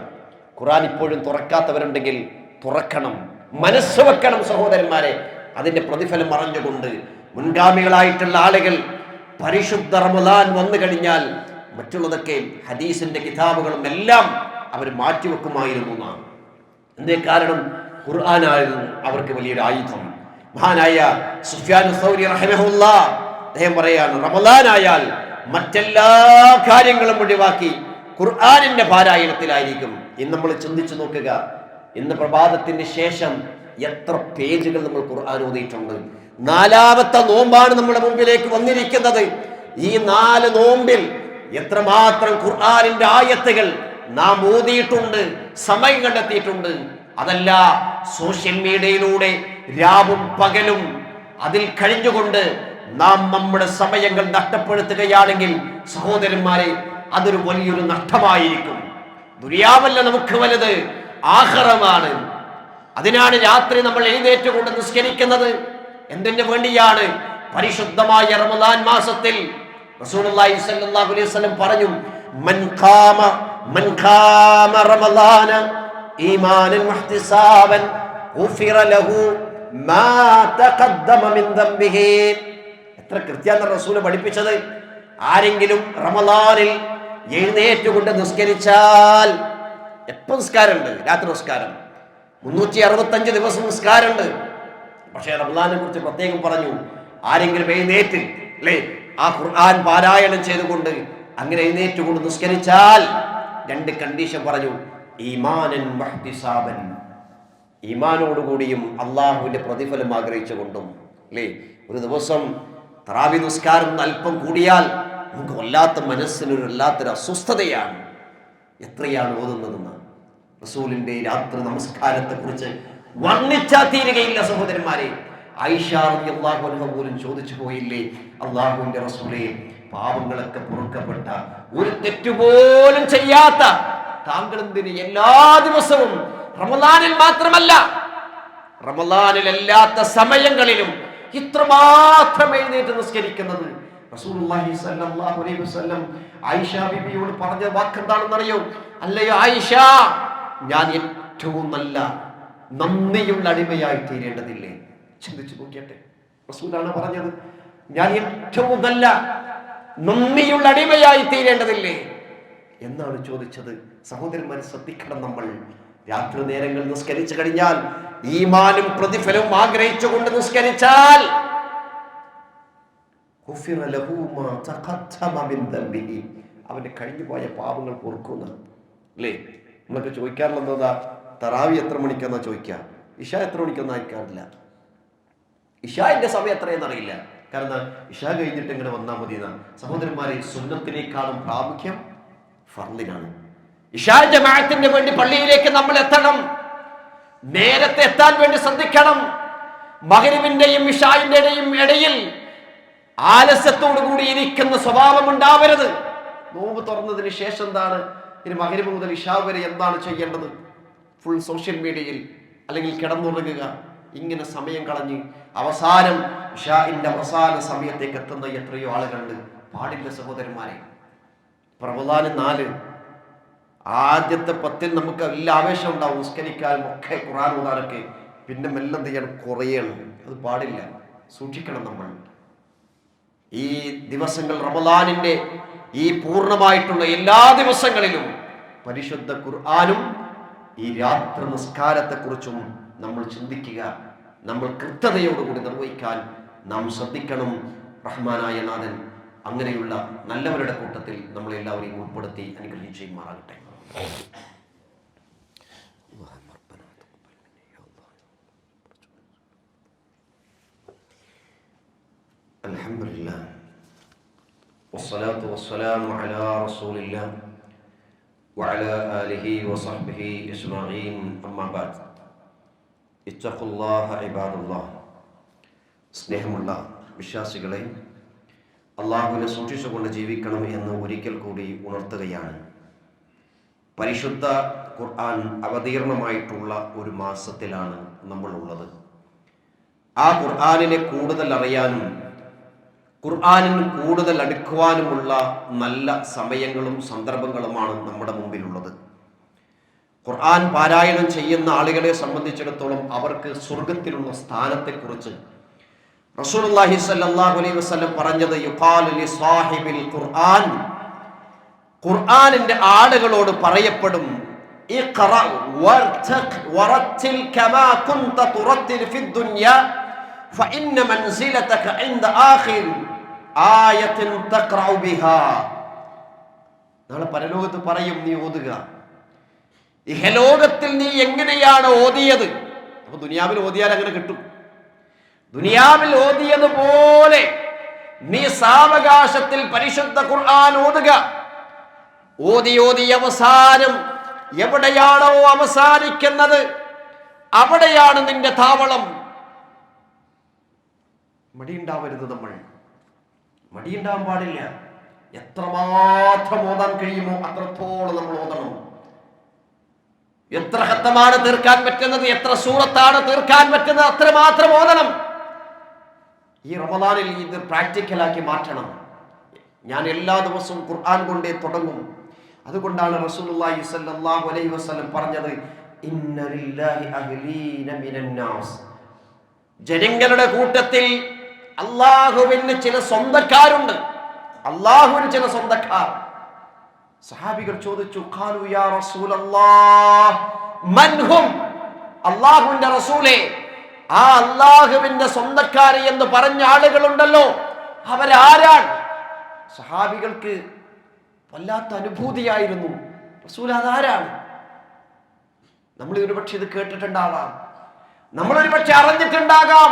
ഖുർആൻ ഇപ്പോഴും തുറക്കാത്തവരുണ്ടെങ്കിൽ തുറക്കണം, മനസ്സ് വെക്കണം സഹോദരന്മാരെ. അതിന്റെ പ്രതിഫലം അറിഞ്ഞുകൊണ്ട് മുൻഗാമികളായിട്ടുള്ള ആളുകൾ പരിശുദ്ധ റമദാൻ വന്നു കഴിഞ്ഞാൽ മറ്റുള്ളതൊക്കെ ഹദീസിന്റെ കിതാബുകളും എല്ലാം അവർ മാറ്റിവെക്കുമായിരുന്നു എന്നാണ്. എന്തേ കാരണം? ഖുർആനായിരുന്നു അവർക്ക് വലിയൊരു ആയുധം. മഹാനായ സുഫ്യാൻ സൗരി റഹിമഹുല്ലാഹ് അദ്ദേഹം പറയാണ്, റമദാൻ ആയാൽ മറ്റെല്ലാ കാര്യങ്ങളും ഒഴിവാക്കി ഖുർആനിന്റെ പാരായണത്തിലായിരിക്കും. ഇന്ന് നമ്മൾ ചിന്തിച്ചു നോക്കുക, ഇന്ന് പ്രഭാതത്തിന് ശേഷം എത്ര പേജുകൾ നമ്മൾ ഖുർആൻ ഓതിയിട്ടുണ്ട്. 4ാമത്തെ നോമ്പാണ് നമ്മുടെ മുമ്പിലേക്ക് വന്നിരിക്കുന്നത്. ഈ 4 നോമ്പിൽ എത്രമാത്രം ഖുർആനിന്റെ ആയത്തുകൾ നാം ഓതിയിട്ടുണ്ട്, സമയം കണ്ടെത്തിയിട്ടുണ്ട്. അതല്ല, സോഷ്യൽ മീഡിയയിലൂടെ രാവും പകലും അതിൽ കഴിഞ്ഞുകൊണ്ട് നാം നമ്മുടെ സമയങ്ങൾ നഷ്ടപ്പെടുത്തുകയാണെങ്കിൽ സഹോദരന്മാരെ, അതൊരു വലിയൊരു നഷ്ടമായിരിക്കും. ദുനിയാവല്ല നമുക്ക് വലുത്, ആഖിറമാണ്. അതിനാണ് രാത്രി നമ്മൾ എഴുന്നേറ്റുകൊണ്ട് നിസ്കരിക്കുന്നത്. എന്തിനു വേണ്ടിയാണ്? പരിശുദ്ധമായ റമദാൻ മാസത്തിൽ റസൂലുള്ളാഹി സ്വല്ലല്ലാഹു അലൈഹി വസല്ലം പറഞ്ഞു, മൻ ഖാമ റമദാന ഈമാനൻ വഹ്തിസാബൻ ഗുഫിറ ലഹു മാ തഖദ്ദമ മിൻ ദംബിഹി. എത്ര കൃത്യമാണ് റസൂൽ പഠിപ്പിച്ചത്. ആരെങ്കിലും റമദാനിൽ എഴുന്നേറ്റുകൊണ്ട് നിസ്കരിച്ചാൽ, എപ്പോൾ നിസ്കാരമുണ്ട്? രാത്രി നിസ്കാരം 365 ദിവസം നിസ്കാരമുണ്ട്. പക്ഷേ റമദാനെ കുറിച്ച് പ്രത്യേകം പറഞ്ഞു, ആരെങ്കിലും എഴുന്നേറ്റ് ആ ഖുർആൻ പാരായണം ചെയ്തുകൊണ്ട് അങ്ങനെ എഴുന്നേറ്റുകൊണ്ട് നിസ്കരിച്ചാൽ 2 കണ്ടീഷൻ പറഞ്ഞു. ഈമാനൻ വഹ്തിസാബൻ, ഈമാനോടുകൂടിയും അള്ളാഹുവിന്റെ പ്രതിഫലം ആഗ്രഹിച്ചുകൊണ്ടും. ഒരു ദിവസം തറാവി നിസ്കാരം അല്പം കൂടിയാൽ നമുക്ക് വല്ലാത്ത മനസ്സിനൊരു വല്ലാത്തൊരു അസ്വസ്ഥതയാണ്. എത്രയാണ് ഓതുന്നതെന്ന് റസൂലിന്റെ രാത്രി നമസ്കാരത്തെ കുറിച്ച് വർണ്ണിച്ചാൽ തീരുകയില്ല സഹോദരന്മാരെ. ആയിഷ റളിയല്ലാഹു അൻഹ പോലും ചോദിച്ചു പോയില്ലേ, അള്ളാഹുവിന്റെ റസൂലേ, പാപങ്ങളൊക്കെ പൊറുക്കപ്പെട്ട, ഒരു തെറ്റുപോലും ചെയ്യാത്ത താങ്കൾ എന്തിന് എല്ലാ ദിവസവും, റമദാനിൽ മാത്രമല്ല റമദാനിൽ അല്ലാത്ത സമയങ്ങളിലും ഇത്രമാത്രം എഴുന്നേറ്റ് നിസ്കരിക്കുന്നത്? റസൂലുള്ളാഹി സ്വല്ലല്ലാഹു അലൈഹി വസല്ലം ആയിഷ ബീവിയോട് പറഞ്ഞ വാക്ക് എന്താണെന്നറിയോ? അല്ലയോ ആയിഷ, ഞാൻ ഏറ്റവും നല്ല നന്ദിയുള്ള അടിമയായി തീരേണ്ടതില്ലേ? ചിന്തിച്ചു നോക്കിയട്ടെ, റസൂലാണ് പറഞ്ഞത്, ഞാൻ ഏറ്റവും നല്ല നന്ദിയുള്ള അടിമയായി തീരേണ്ടതില്ലേ എന്നാണ് ചോദിച്ചത്. സഹോദരന്മാരെ, ശ്രദ്ധിക്കണം. നമ്മൾ രാത്രി നേരങ്ങൾ നിസ്കരിച്ചു കഴിഞ്ഞാൽ, ഈമാനും പ്രതിഫലവും ആഗ്രഹിച്ചുകൊണ്ട് നിസ്കരിച്ചാൽ അവന്റെ കഴിഞ്ഞുപോയ പാപങ്ങൾ പൊറുക്കുന്ന. അല്ലേ? നമ്മളൊക്കെ ചോദിക്കാറുള്ളതാ, തറാവി എത്ര മണിക്കെന്നാ ചോദിക്കുക, ഇഷ എത്ര മണിക്കെന്നാ അയക്കാറില്ല. ഇഷാന്റെ സമയം എത്രയെന്ന് അറിയില്ല. കാരണം ഇഷ കഴിഞ്ഞിട്ട് ഇങ്ങനെ വന്നാൽ മതി എന്നാണ്. സഹോദരന്മാരെ, സുന്നത്തിനേക്കാളും പ്രാമുഖ്യം ഫർളിനാണ്. ഇഷാ ജമാഅത്തിന് വേണ്ടി പള്ളിയിലേക്ക് നമ്മൾ എത്തണം, നേരത്തെ എത്താൻ വേണ്ടി ശ്രദ്ധിക്കണം. മഗ്രിബിന്റെയും ഇഷായിന്റെയും ഇടയിൽ ആലസ്യത്തോടു കൂടി ഇരിക്കുന്ന സ്വഭാവം ഉണ്ടാവരുത്. നോമ്പ് തുറന്നതിന് ശേഷം എന്താണ്, ഇനി മഗ്രിബ് മുതൽ ഇഷാ വരെ എന്താണ് ചെയ്യേണ്ടത്? ഫുൾ സോഷ്യൽ മീഡിയയിൽ അല്ലെങ്കിൽ കിടന്നുറങ്ങുക, ഇങ്ങനെ സമയം കളഞ്ഞ് അവസാനം ഇഷാഇന്റെ അവസാന സമയത്തേക്ക് എത്തുന്ന എത്രയോ ആളുകളുണ്ട്. പാടില്ല സഹോദരന്മാരെ. റമദാൻ 4 ആദ്യത്തെ 10 നമുക്ക് എല്ലാ ആവേശം ഉണ്ടാവും, നിസ്കരിക്കാനും ഒക്കെ ഖുർആൻ ഓതാനൊക്കെ. പിന്നെ മെല്ലെ എന്ത് ചെയ്യണം? കുറയണം. അത് പാടില്ല, സൂക്ഷിക്കണം നമ്മൾ. ഈ ദിവസങ്ങൾ, റമദാനിന്റെ ഈ പൂർണ്ണമായിട്ടുള്ള എല്ലാ ദിവസങ്ങളിലും പരിശുദ്ധ ഖുർആനും ഈ രാത്രി നിസ്കാരത്തെക്കുറിച്ചും നമ്മൾ ചിന്തിക്കുക, നമ്മൾ കൃത്യതയോടുകൂടി നിർവഹിക്കാൻ നാം ശ്രദ്ധിക്കണം. റഹ്മാനായ നാഥൻ അങ്ങനെയുള്ള നല്ലവരുടെ കൂട്ടത്തിൽ നമ്മളെല്ലാവരെയും ഉൾപ്പെടുത്തി അനുഗ്രഹിച്ചുമാറാകട്ടെ. അൽഹംദുലില്ലാഹ് വസ്സലാത്തു വസ്സലാമു അലാ റസൂലില്ലാഹ് വഅലാ ആലിഹി വസഹ്ബിഹി അജ്മഈൻ. അമ്മാ ബഅദ്. ഇത്തഖുല്ലാഹ ഇബാദല്ലാഹ്. സ്നേഹമുള്ള വിശ്വാസികളെ, അള്ളാഹുവിനെ സൂക്ഷിച്ചുകൊണ്ട് ജീവിക്കണം എന്ന് ഒരിക്കൽ കൂടി ഉണർത്തുകയാണ്. പരിശുദ്ധ ഖുർആൻ അവതീർണമായിട്ടുള്ള ഒരു മാസത്തിലാണ് നമ്മളുള്ളത്. ആ ഖുർആനിനെ കൂടുതൽ അറിയാനും ഖുർആനിന് കൂടുതൽ അടുക്കുവാനുമുള്ള നല്ല സമയങ്ങളും സന്ദർഭങ്ങളുമാണ് നമ്മുടെ മുമ്പിലുള്ളത്. ഖുർആൻ പാരായണം ചെയ്യുന്ന ആളുകളെ സംബന്ധിച്ചിടത്തോളം അവർക്ക് സ്വർഗത്തിലുള്ള സ്ഥാനത്തെക്കുറിച്ച് റസൂലുള്ളാഹി സ്വല്ലല്ലാഹു അലൈഹി വസല്ലം പറഞ്ഞത്, യുഖാലു ലി സാഹിബിൽ ഖുർആൻ, ഖുർആനിന്റെ ആളുകളോട് പറയപ്പെടും, ഇഖ്റ വർതഖ് വറത്തിൽ കമാ കുൻത തുറത്തിൽ ഫിദ് ദുനിയ ഫഇന്ന മൻസിലതക ഇൻദ ആഖിർ ആയത്തിൻ തഖ്റഉ ബിഹാ. നാളെ പരലോകത്ത് പറയും, നീ ഓതുക. ഇഹലോകത്തിൽ നീ എങ്ങനെയാണ് ഓതിയത്? അപ്പൊ ദുനിയാവിൽ ഓതിയാൽ അങ്ങനെ കിട്ടും. ദുനിയാവിൽ ഓതിയതുപോലെ നീ സാവകാശത്തിൽ പരിശുദ്ധ ഖുർആൻ ഓതുക. ഓതി അവസാനം എവിടെയാണോ അവസാനിക്കുന്നത് അവിടെയാണ് നിന്റെ താവളം. മടിയുണ്ടാവരുത്. നമ്മൾ മടിയുണ്ടാവാൻ പാടില്ല. എത്രമാത്രം ഓതാൻ കഴിയുമോ അത്രത്തോളം നമ്മൾ ഓതണം. എത്ര ഖത്തമാണ് തീർക്കാൻ പറ്റുന്നത്, എത്ര സൂറത്താണ് തീർക്കാൻ പറ്റുന്നത്, അത്രമാത്രം ഓതണം. ഈ റമദാനിൽ ഇത് പ്രാക്ടിക്കലാക്കി മാറ്റണം. ഞാൻ എല്ലാ ദിവസവും ഖുർആൻ കൊണ്ടേ തുടങ്ങും. അതുകൊണ്ടാണ് റസൂലുള്ളാഹി സ്വല്ലല്ലാഹു അലൈഹി വസല്ലം പറഞ്ഞത്, ഇന്ന ലില്ലാഹി അഹ്ലീന മിനൻ നാസ്. ജനങ്ങളുടെ കൂട്ടത്തിൽ അല്ലാഹുവിന് ചില സ്വന്തക്കാരുണ്ട്. അല്ലാഹുവിന് ചില സ്വന്തക്കാർ. സഹാബികൾ ചോദിച്ചു, ഖാലു യാ റസൂലല്ലാഹ് മൻ ഹും? അല്ലാഹുവിന്റെ റസൂലേ, ആ അല്ലാഹുവിന്റെ സ്വന്തക്കാർ എന്ന് പറഞ്ഞ ആളുകളുണ്ടല്ലോ, അവരാരാണ്? സഹാബികൾക്ക് വല്ലാത്ത അനുഭൂതിയായിരുന്നു. റസൂൽ അതാരാണ്? നമ്മൾ ഒരുപക്ഷെ ഇത് കേട്ടിട്ടുണ്ടാകാം, നമ്മൾ ഒരുപക്ഷെ അറിഞ്ഞിട്ടുണ്ടാകാം.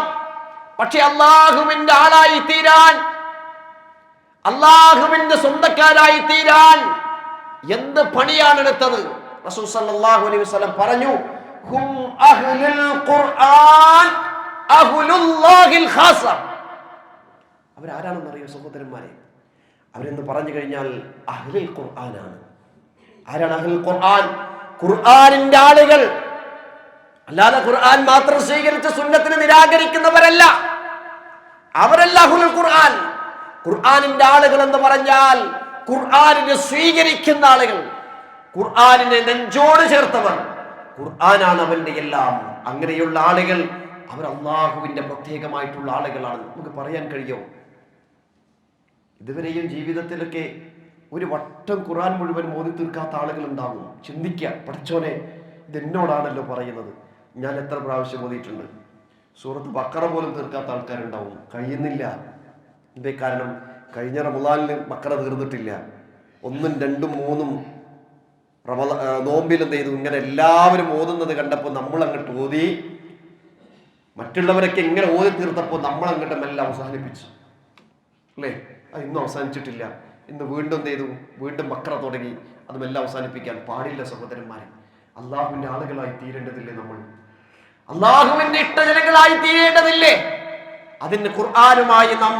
പക്ഷെ അല്ലാഹുവിന്റെ ആളായി തീരാൻ, അല്ലാഹുവിന്റെ സ്വന്തക്കാരായി തീരാൻ എന്ത് പണിയാണ് എടുത്തത്? റസൂൽ സല്ലല്ലാഹു അലൈഹി വസല്ലം പറഞ്ഞു, ഹും അഹ്ലുൽ ഖുർആൻ അഹ്ലുല്ലാഹിൽ ഖാസ. അവരാരാണെന്ന് അറിയോ സഹോദരന്മാരെ? അവരെന്ന് പറഞ്ഞു കഴിഞ്ഞാൽ അഹ്ലുൽ ഖുർആനാണ്. ആരാണ് അഹ്ലുൽ ഖുർആൻ? ഖുർആനിന്റെ ആളുകൾ. അല്ലാതെ ഖുർആൻ മാത്രം സ്വീകരിച്ച് സുന്നത്തിനെ നിരാകരിക്കുന്നവരല്ല. അവരല്ല അഹ്ലുൽ ഖുർആൻ. ഖുർആനിന്റെ ആളുകൾ എന്ന് പറഞ്ഞാൽ ഖുർആനിനെ സ്വീകരിക്കുന്ന ആളുകൾ, ഖുർആനിനെ നെഞ്ചോട് ചേർത്തവർ. ഖുർആനാണ് അവന്റെ എല്ലാം. അങ്ങനെയുള്ള ആളുകൾ അവർ അല്ലാഹുവിന്റെ പ്രത്യേകമായിട്ടുള്ള ആളുകളാണ്. നമുക്ക് പറയാൻ കഴിയും, ഇതുവരെയും ജീവിതത്തിലൊക്കെ ഒരു വട്ടം ഖുർആൻ മുഴുവൻ മോദി തീർക്കാത്ത ആളുകൾ ഉണ്ടാകും. ചിന്തിക്കുക, പഠിച്ചോനെ ഇത് എന്നോടാണല്ലോ പറയുന്നത്. ഞാൻ എത്ര പ്രാവശ്യം ഓതിയിട്ടുണ്ട്. സൂറത്ത് ബഖറ പോലും തീർക്കാത്ത ആൾക്കാരുണ്ടാവും. കഴിയുന്നില്ല. എന്തേ കാരണം? കഴിഞ്ഞ റമദാനിൽ ബഖറ തീർന്നിട്ടില്ല. 1, 2, 3 നോമ്പിൽ എന്ത് ചെയ്തു? ഇങ്ങനെ എല്ലാവരും ഓതുന്നത് കണ്ടപ്പോൾ നമ്മൾ അങ്ങോട്ട് ഓതി. മറ്റുള്ളവരൊക്കെ ഇങ്ങനെ ഓതി തീർത്തപ്പോൾ നമ്മൾ അങ്ങോട്ട് മെല്ലെ അവസാനിപ്പിച്ചു, അല്ലേ? അത് ഇന്നും അവസാനിച്ചിട്ടില്ല. ഇന്ന് വീണ്ടും എന്ത് ചെയ്തു? വീണ്ടും ബഖറ തുടങ്ങി. അത് മെല്ലെ അവസാനിപ്പിക്കാൻ പാടില്ല സഹോദരന്മാരെ. അള്ളാഹുവിന്റെ ആളുകളായി തീരേണ്ടതില്ലേ നമ്മൾ? അള്ളാഹുവിന്റെ ഇഷ്ടജനങ്ങളായി തീരേണ്ടതില്ലേ? അതിന് ഖുർആനുമായി നാം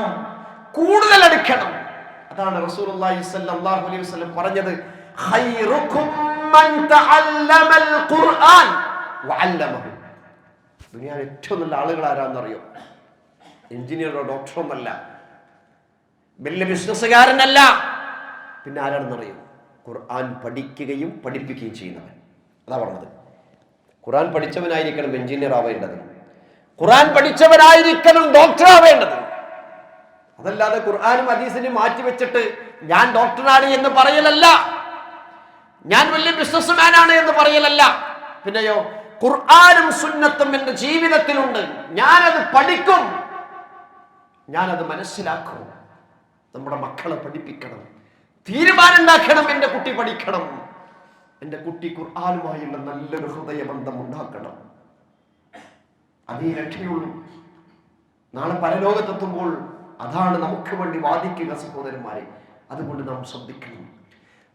കൂടുതൽ അടുക്കണം. അതാണ് റസൂലുള്ളാഹി സ്വല്ലല്ലാഹു അലൈഹി വസല്ലം പറഞ്ഞത്, ഖൈറുക്കും മൻ തഅല്ലമൽ ഖുർആൻ വഅല്ലമഹു. ദുനിയാവിലെ ഏറ്റവും നല്ല ആളുകൾ ആരാന്നറിയോ? എഞ്ചിനീയറോ ഡോക്ടറോ ഒന്നല്ല, വലിയ ബിസിനസ്സുകാരനല്ല. പിന്നെ ആരാണെന്നറിയോ? ഖുർആൻ പഠിക്കുകയും പഠിപ്പിക്കുകയും ചെയ്യുന്നവൻ. അതാ പറഞ്ഞത്. ഖുർആൻ പഠിച്ചവനായിരിക്കണം എഞ്ചിനീയർ ആവേണ്ടത്. ഖുർആൻ പഠിച്ചവനായിരിക്കണം ഡോക്ടർ ആവേണ്ടത്. അതല്ലാതെ ഖുർആനും ഹദീസിനും മാറ്റിവെച്ചിട്ട് ഞാൻ ഡോക്ടറാണ് എന്ന് പറയലല്ല, ഞാൻ വലിയ ബിസിനസ്മാനാണ് എന്ന് പറയലല്ല. പിന്നെയോ ഖുർആനും സുന്നത്തും എൻ്റെ ജീവിതത്തിലുണ്ട്. ഞാനത് പഠിക്കും, ഞാനത് മനസ്സിലാക്കും. നമ്മുടെ മക്കളെ പഠിപ്പിക്കണം, തീരുമാനം ഉണ്ടാക്കണം. എൻ്റെ കുട്ടി പഠിക്കണം, എൻ്റെ കുട്ടി ഖുർആനുമായുള്ള നല്ലൊരു ഹൃദയബന്ധം ഉണ്ടാക്കണം. അതേ രക്ഷയുള്ളൂ. നാളെ പരലോകത്തെത്തുമ്പോൾ അതാണ് നമുക്ക് വേണ്ടി വാദിക്കുക സഹോദരന്മാരെ. അതുകൊണ്ട് നാം ശ്രദ്ധിക്കണം.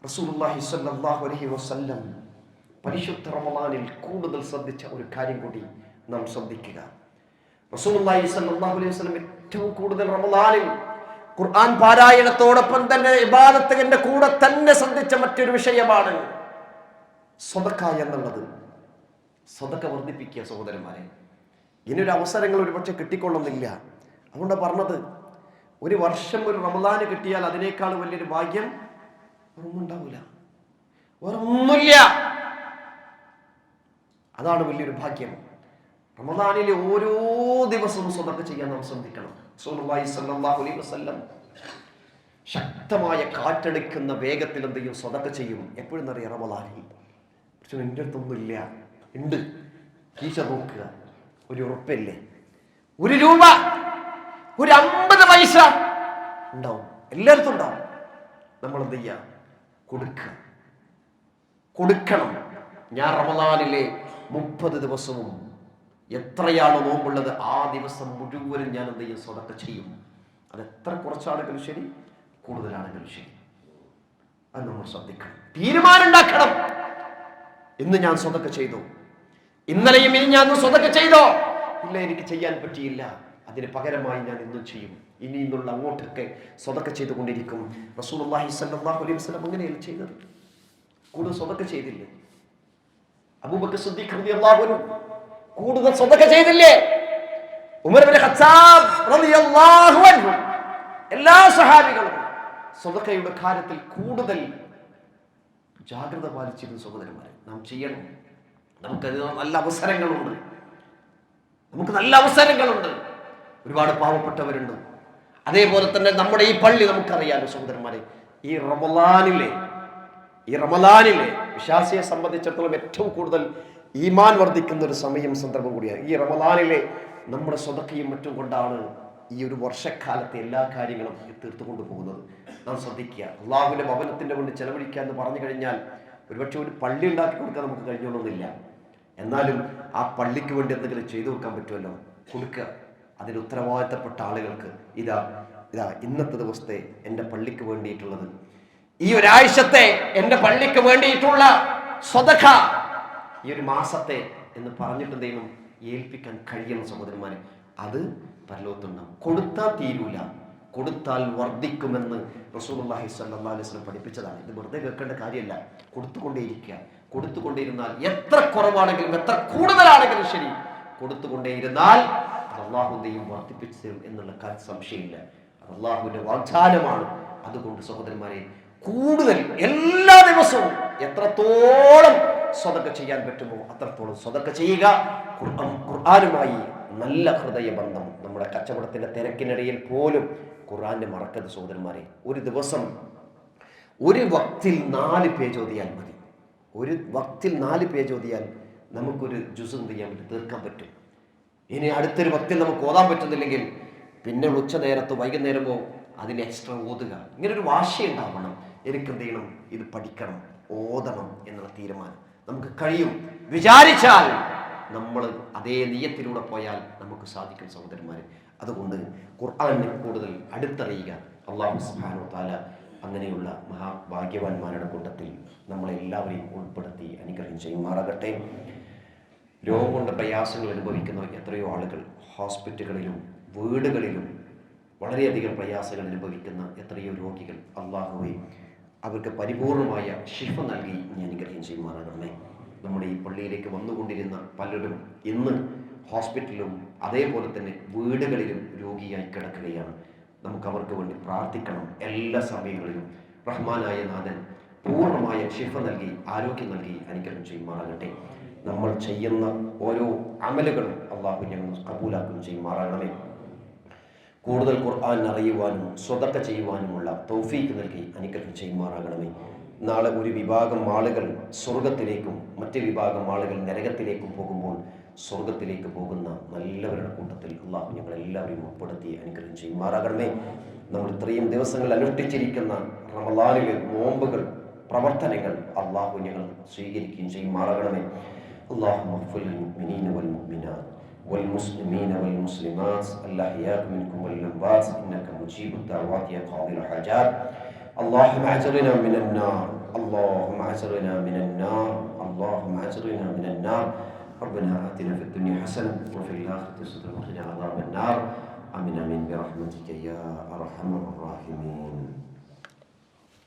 റസൂലുള്ളാഹി സ്വല്ലല്ലാഹു അലൈഹി വസല്ലം പരിശുദ്ധ റമളാനിൽ കൂടുതൽ ശ്രദ്ധിച്ച ഒരു കാര്യം കൂടി നാം ശ്രദ്ധിക്കുക. റസൂലുള്ളാഹി സ്വല്ലല്ലാഹു അലൈഹി വസല്ലം ഏറ്റവും കൂടുതൽ റമളാനിൽ ഖുർആൻ പാരായണത്തോടൊപ്പം തന്നെ ഇബാദത്തിന്റെ കൂടെ തന്നെ ശ്രദ്ധിച്ച മറ്റൊരു വിഷയമാണ് സദഖ എന്നുള്ളത്. സദഖ വർദ്ധിപ്പിക്കുക സഹോദരന്മാരെ. ഇനിയൊരു അവസരങ്ങൾ ഒരുപക്ഷെ കിട്ടിക്കൊള്ളുന്നില്ല. അതുകൊണ്ട് പറഞ്ഞത്, ഒരു വർഷം ഒരു റമളാന് കിട്ടിയാൽ അതിനേക്കാൾ വലിയൊരു ഭാഗ്യം ഒന്നുണ്ടാവില്ല, ഒന്നുമില്ല. അതാണ് വലിയൊരു ഭാഗ്യം. റമളാനിലെ ഓരോ ദിവസവും സദഖ ചെയ്യാൻ നാം ശ്രദ്ധിക്കണം. റസൂലുള്ളാഹി സ്വല്ലല്ലാഹു അലൈഹി വസല്ലം ശക്തമായ കാറ്റടിക്കുന്ന വേഗത്തിൽ എന്ത് ചെയ്യും? സദഖ ചെയ്യും. എപ്പോഴും അറിയാം റമളാനിൽ. പക്ഷെ എൻ്റെ അടുത്തൊന്നുമില്ല. ഉണ്ട്, കീശ നോക്കുക, ഒരു ഉറപ്പില്ലേ, 1 രൂപ, ഒരു 50 പൈസ ഉണ്ടാവും, എല്ലായിടത്തും ഉണ്ടാവും. നമ്മൾ എന്ത് ചെയ്യുക? കൊടുക്കണം. ഞാൻ റമളാനിലെ 30 ദിവസവും എത്രയാണോ നോമ്പുള്ളത് ആ ദിവസം മുഴുവനും ഞാൻ എന്ത് ചെയ്യും? സദഖ ചെയ്യും. അത് എത്ര കുറച്ചാണെങ്കിലും ശരി, കൂടുതലാണെങ്കിലും ശരി, അത് നമ്മൾ ശ്രദ്ധിക്കണം. തീരുമാനം ഉണ്ടാക്കണം. ഇന്ന് ഞാൻ സദഖ ചെയ്തു, ഇന്നലെയും ഇനി ഞാൻ സദഖ ചെയ്തോ? ഇല്ല, എനിക്ക് ചെയ്യാൻ പറ്റിയില്ല. അതിന് പകരമായി ഞാൻ ഇന്നും ചെയ്യും. ഇനി ഇന്നുള്ള അങ്ങോട്ടൊക്കെ സദഖ ചെയ്തുകൊണ്ടിരിക്കും. റസൂലുള്ളാഹി സ്വല്ലല്ലാഹു അലൈഹി വസല്ലം അങ്ങനെയല്ല ചെയ്തത്. കൂടുതൽ സദഖ ചെയ്തില്ലേ? അബൂബക്കർ സിദ്ദീഖ് റളിയല്ലാഹു അൻഹു കൂടുതൽ സദഖ ചെയ്തില്ലേ? ഉമർ ഇബ്നു ഖത്താബ് റളിയല്ലാഹു അൻഹു, എല്ലാ സഹാബികളും സദഖയുടെ കാര്യത്തിൽ കൂടുതൽ ജാഗ്രത പാലിച്ചിരുന്ന സഹോദരന്മാരെ. നാം ചെയ്യണം. നമുക്ക് നല്ല അവസരങ്ങളുണ്ട്. ഒരുപാട് പാവപ്പെട്ടവരുണ്ട്. അതേപോലെ തന്നെ നമ്മുടെ ഈ പള്ളി നമുക്കറിയാലോ സഹോദരന്മാരെ. ഈ റമളാനിലെ വിശ്വാസിയെ സംബന്ധിച്ചിടത്തോളം ഏറ്റവും കൂടുതൽ ഈമാൻ വർദ്ധിക്കുന്ന ഒരു സന്ദർഭം കൂടിയാണ്. ഈ റമളാനിലെ നമ്മുടെ സദഖയും മറ്റും കൊണ്ടാണ് ഈ ഒരു വർഷക്കാലത്തെ എല്ലാ കാര്യങ്ങളും തീർത്തുകൊണ്ടു പോകുന്നത്. നാം ശ്രദ്ധിക്കുക. അള്ളാഹുവിന്റെ ഭവനത്തിന്റെ കൊണ്ട് ചെലവഴിക്കുക എന്ന് പറഞ്ഞു കഴിഞ്ഞാൽ ഒരുപക്ഷെ ഒരു പള്ളി ഉണ്ടാക്കി കൊടുക്കാൻ നമുക്ക് കഴിഞ്ഞോളൊന്നുമില്ല. എന്നാലും ആ പള്ളിക്ക് വേണ്ടി എന്തെങ്കിലും ചെയ്തു കൊടുക്കാൻ പറ്റുമല്ലോ, കൊടുക്കുക. അതിന് ഉത്തരവാദിത്തപ്പെട്ട ആളുകൾക്ക് ഇതാ ഇന്നത്തെ ദിവസത്തെ എൻ്റെ പള്ളിക്ക് വേണ്ടിയിട്ടുള്ളത്, ഈ ഒരാഴ്ചത്തെ എൻ്റെ പള്ളിക്ക് വേണ്ടിയിട്ടുള്ള സദഖ, ഈ ഒരു മാസത്തെ എന്ന് പറഞ്ഞിട്ട് എന്തെങ്കിലും ഏൽപ്പിക്കാൻ കഴിയണം സഹോദരന്മാരെ. അത് പരലോകത്തുണ്ടാവും. കൊടുത്താൽ തീരൂല, കൊടുത്താൽ വർദ്ധിക്കുമെന്ന് റസൂലുള്ളാഹി സ്വല്ലല്ലാഹു അലൈഹി വസല്ലം പഠിപ്പിച്ചതാണ്. ഇത് വെറുതെ കേൾക്കേണ്ട കാര്യമല്ല. കൊടുത്തുകൊണ്ടേയിരുന്നാൽ എത്ര കുറവാണെങ്കിലും എത്ര കൂടുതലാണെങ്കിലും ശരി, കൊടുത്തുകൊണ്ടേയിരുന്നാൽ അള്ളാഹുവിനെയും വർദ്ധിപ്പിച്ചു തരും എന്നുള്ള കാര്യം സംശയമില്ല. അത് അള്ളാഹുവിന്റെ വാഗ്ദാനമാണ്. അതുകൊണ്ട് സഹോദരന്മാരെ, കൂടുതൽ എല്ലാ ദിവസവും എത്രത്തോളം സദഖ ചെയ്യാൻ പറ്റുമോ അത്രത്തോളം സദഖ ചെയ്യുക. ഖുർആനുമായി നല്ല ഹൃദയബന്ധം. നമ്മുടെ കച്ചവടത്തിന്റെ തിരക്കിനിടയിൽ പോലും ഖുർആനെ മറക്കരുത് സഹോദരന്മാരെ. ഒരു ദിവസം ഒരു വക്തിൽ 4 പേജ് ഓതിയാൽ മതി. ഒരു വക്തിൽ 4 പേജ് ഓതിയാൽ നമുക്കൊരു ജുസ് എന്ത് ചെയ്യാൻ പറ്റും? തീർക്കാൻ പറ്റും. ഇനി അടുത്തൊരു വക്തിൽ നമുക്ക് ഓതാൻ പറ്റുന്നില്ലെങ്കിൽ പിന്നെ ഉച്ച നേരത്തോ വൈകുന്നേരമോ അതിന് എക്സ്ട്രാ ഓതുക. ഇങ്ങനെ ഒരു വാശി ഉണ്ടാവണം. എനിക്ക് എന്ത് ചെയ്യണം? ഇത് പഠിക്കണം, ഓതണം എന്നുള്ള തീരുമാനം നമുക്ക് കഴിയും. വിചാരിച്ചാൽ നമ്മൾ അതേ നിയ്യത്തിലൂടെ പോയാൽ നമുക്ക് സാധിക്കും സഹോദരന്മാരെ. അതുകൊണ്ട് ഖുർആനെ കൂടുതൽ അടുത്തറിയുക. അല്ലാഹു സുബ്ഹാനഹു വ തആല അങ്ങനെയുള്ള മഹാഭാഗ്യവാന്മാരുടെ കൂട്ടത്തിൽ നമ്മളെല്ലാവരെയും ഉൾപ്പെടുത്തി അനുഗ്രഹം ചെയ്യുമാറാകട്ടെ. രോഗം കൊണ്ട് പ്രയാസങ്ങൾ അനുഭവിക്കുന്ന എത്രയോ ആളുകൾ ഹോസ്പിറ്റലുകളിലും വീടുകളിലും വളരെയധികം പ്രയാസങ്ങൾ അനുഭവിക്കുന്ന എത്രയോ രോഗികൾ, അല്ലാഹുവേ അവർക്ക് പരിപൂർണമായ ശിഫ നൽകി നീ അനുഗ്രഹം ചെയ്യുമാറാകണമേ. നമ്മുടെ ഈ പള്ളിയിലേക്ക് വന്നുകൊണ്ടിരുന്ന പലരും ഇന്ന് ഹോസ്പിറ്റലിലും അതേപോലെ തന്നെ വീടുകളിലും രോഗിയായി കിടക്കുകയാണ്. നമുക്ക് അവർക്ക് വേണ്ടി പ്രാർത്ഥിക്കണം. എല്ലാ സമയങ്ങളിലും റഹ്മാനായ നാഥൻ പൂർണ്ണമായ ശിഫ നൽകി ആരോഗ്യം നൽകി അനുഗ്രഹം ചെയ്യുമാറാകട്ടെ. നമ്മൾ ചെയ്യുന്ന ഓരോ അമലുകളും അള്ളാഹു ഞങ്ങൾ കബൂലാക്കുകയും ചെയ്യുമാറാകണമേ. കൂടുതൽ ഖുർആൻ അറിയുവാനും സ്വതക്ക ചെയ്യുവാനുമുള്ള തൗഫീഖ് നൽകി അനുഗ്രഹം ചെയ്യുമാറാകണമേ. നാളെ ഒരു വിഭാഗം ആളുകൾ സ്വർഗത്തിലേക്കും മറ്റു വിഭാഗം ആളുകൾ നരകത്തിലേക്കും പോകുമ്പോൾ സ്വർഗത്തിലേക്ക് പോകുന്ന നല്ലവരുടെ കൂട്ടത്തിൽ അള്ളാഹു ഞങ്ങളെല്ലാവരെയും ഉൾപ്പെടുത്തി അനുഗ്രഹം ചെയ്യുമാറാകണമേ. നമ്മൾ ഇത്രയും ദിവസങ്ങൾ അനുഷ്ഠിച്ചിരിക്കുന്ന റമളാനിലെ നോമ്പുകൾ, പ്രവർത്തനങ്ങൾ അള്ളാഹു ഞങ്ങൾ സ്വീകരിക്കുകയും ചെയ്യുമാറാകണമേ. اللهم اغفر للمؤمنين والمؤمنات والمسلمين والمسلمات الأحياء منكم والأموات إنك مجيب الدعوات يا قاضي الحاجات. اللهم اعتقنا من النار، اللهم اعتقنا من النار، اللهم اعتقنا من النار. ربنا آتنا في الدنيا حسنة وفي الآخرة حسنة وقنا عذاب النار. آمين آمين برحمتك يا أرحم الراحمين.